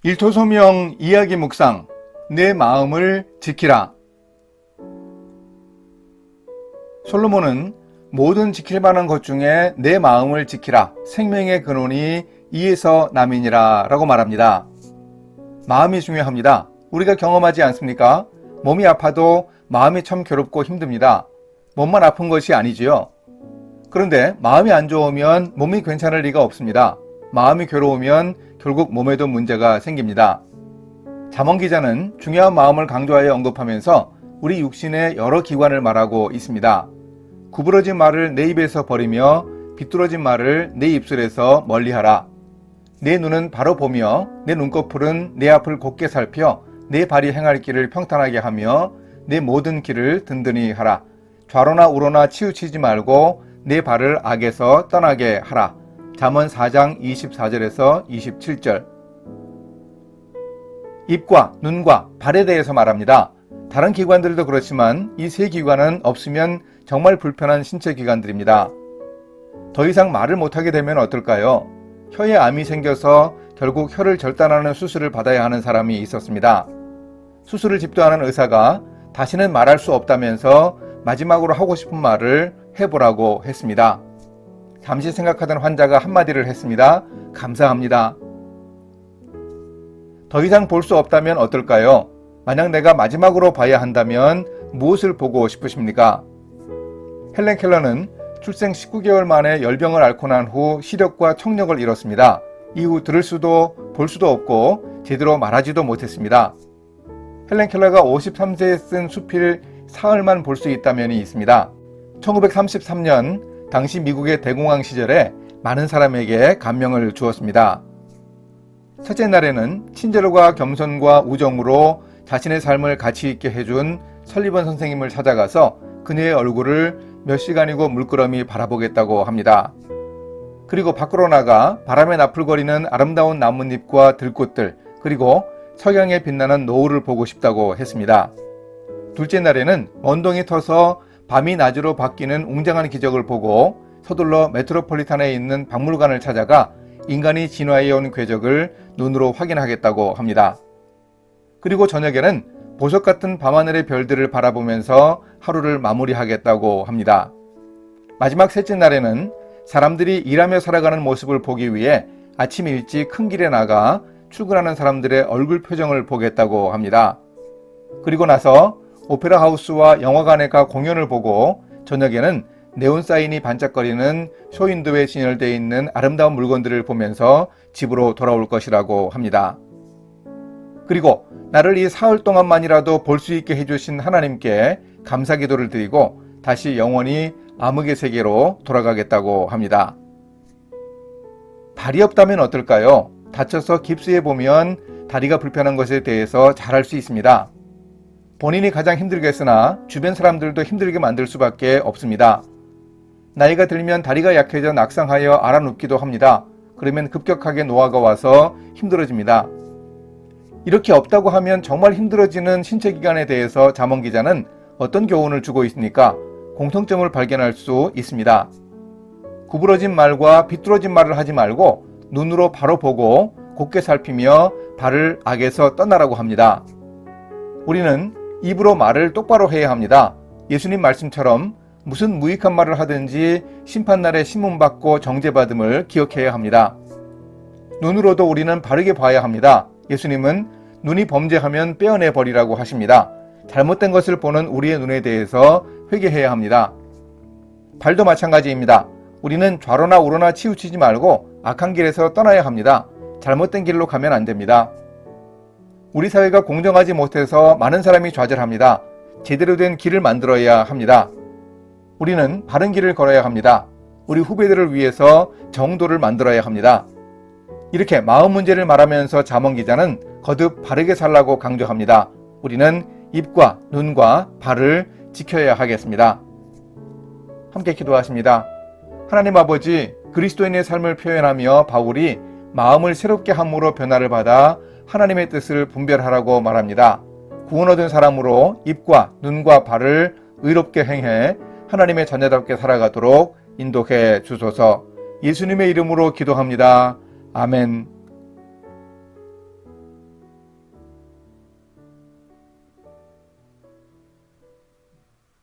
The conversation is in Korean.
일토소명 이야기 묵상, 내 마음을 지키라. 솔로몬은 모든 지킬 만한 것 중에 내 마음을 지키라, 생명의 근원이 이에서 남이니라 라고 말합니다. 마음이 중요합니다. 우리가 경험하지 않습니까? 몸이 아파도 마음이 참 괴롭고 힘듭니다. 몸만 아픈 것이 아니지요. 그런데 마음이 안 좋으면 몸이 괜찮을 리가 없습니다. 마음이 괴로우면 결국 몸에도 문제가 생깁니다. 잠언 기자는 중요한 마음을 강조하여 언급하면서 우리 육신의 여러 기관을 말하고 있습니다. 구부러진 말을 내 입에서 버리며 비뚤어진 말을 내 입술에서 멀리하라. 내 눈은 바로 보며 내 눈꺼풀은 내 앞을 곧게 살펴 내 발이 행할 길을 평탄하게 하며 내 모든 길을 든든히 하라. 좌로나 우로나 치우치지 말고 내 발을 악에서 떠나게 하라. 잠언 4장 24절에서 27절. 입과 눈과 발에 대해서 말합니다. 다른 기관들도 그렇지만 이 세 기관은 없으면 정말 불편한 신체 기관들입니다. 더 이상 말을 못하게 되면 어떨까요? 혀에 암이 생겨서 결국 혀를 절단하는 수술을 받아야 하는 사람이 있었습니다. 수술을 집도하는 의사가 다시는 말할 수 없다면서 마지막으로 하고 싶은 말을 해보라고 했습니다. 잠시 생각하던 환자가 한마디를 했습니다. 감사합니다. 더 이상 볼 수 없다면 어떨까요? 만약 내가 마지막으로 봐야 한다면 무엇을 보고 싶으십니까? 헬렌 켈러는 출생 19개월 만에 열병을 앓고 난 후 시력과 청력을 잃었습니다. 이후 들을 수도 볼 수도 없고 제대로 말하지도 못했습니다. 헬렌 켈러가 53세에 쓴 수필 사흘만 볼 수 있다면이 있습니다. 1933년 당시 미국의 대공황 시절에 많은 사람에게 감명을 주었습니다. 첫째 날에는 친절과 겸손과 우정으로 자신의 삶을 가치 있게 해준 설리번 선생님을 찾아가서 그녀의 얼굴을 몇 시간이고 물끄러미 바라보겠다고 합니다. 그리고 밖으로 나가 바람에 나풀거리는 아름다운 나뭇잎과 들꽃들, 그리고 석양에 빛나는 노을을 보고 싶다고 했습니다. 둘째 날에는 먼동이 터서 밤이 낮으로 바뀌는 웅장한 기적을 보고 서둘러 메트로폴리탄에 있는 박물관을 찾아가 인간이 진화해온 궤적을 눈으로 확인하겠다고 합니다. 그리고 저녁에는 보석 같은 밤하늘의 별들을 바라보면서 하루를 마무리하겠다고 합니다. 마지막 셋째 날에는 사람들이 일하며 살아가는 모습을 보기 위해 아침 일찍 큰 길에 나가 출근하는 사람들의 얼굴 표정을 보겠다고 합니다. 그리고 나서 오페라 하우스와 영화관에 가 공연을 보고 저녁에는 네온사인이 반짝거리는 쇼윈도에 진열되어 있는 아름다운 물건들을 보면서 집으로 돌아올 것이라고 합니다. 그리고 나를 이 사흘 동안만이라도 볼 수 있게 해주신 하나님께 감사기도를 드리고 다시 영원히 암흑의 세계로 돌아가겠다고 합니다. 다리 없다면 어떨까요? 다쳐서 깁스해 보면 다리가 불편한 것에 대해서 잘 알 수 있습니다. 본인이 가장 힘들겠으나 주변 사람들도 힘들게 만들 수밖에 없습니다. 나이가 들면 다리가 약해져 낙상하여 알아눕기도 합니다. 그러면 급격하게 노화가 와서 힘들어집니다. 이렇게 없다고 하면 정말 힘들어지는 신체 기관에 대해서 잠언 기자는 어떤 교훈을 주고 있습니까? 공통점을 발견할 수 있습니다. 구부러진 말과 비뚤어진 말을 하지 말고 눈으로 바로 보고 곧게 살피며 발을 악에서 떠나라고 합니다. 우리는 입으로 말을 똑바로 해야 합니다. 예수님 말씀처럼 무슨 무익한 말을 하든지 심판날에 신문받고 정죄받음을 기억해야 합니다. 눈으로도 우리는 바르게 봐야 합니다. 예수님은 눈이 범죄하면 빼어내버리라고 하십니다. 잘못된 것을 보는 우리의 눈에 대해서 회개해야 합니다. 발도 마찬가지입니다. 우리는 좌로나 우로나 치우치지 말고 악한 길에서 떠나야 합니다. 잘못된 길로 가면 안 됩니다. 우리 사회가 공정하지 못해서 많은 사람이 좌절합니다. 제대로 된 길을 만들어야 합니다. 우리는 바른 길을 걸어야 합니다. 우리 후배들을 위해서 정도를 만들어야 합니다. 이렇게 마음 문제를 말하면서 잠언 기자는 거듭 바르게 살라고 강조합니다. 우리는 입과 눈과 발을 지켜야 하겠습니다. 함께 기도하십니다. 하나님 아버지, 그리스도인의 삶을 표현하며 바울이 마음을 새롭게 함으로 변화를 받아 하나님의 뜻을 분별하라고 말합니다. 구원 얻은 사람으로 입과 눈과 발을 의롭게 행해 하나님의 자녀답게 살아가도록 인도해 주소서. 예수님의 이름으로 기도합니다. 아멘.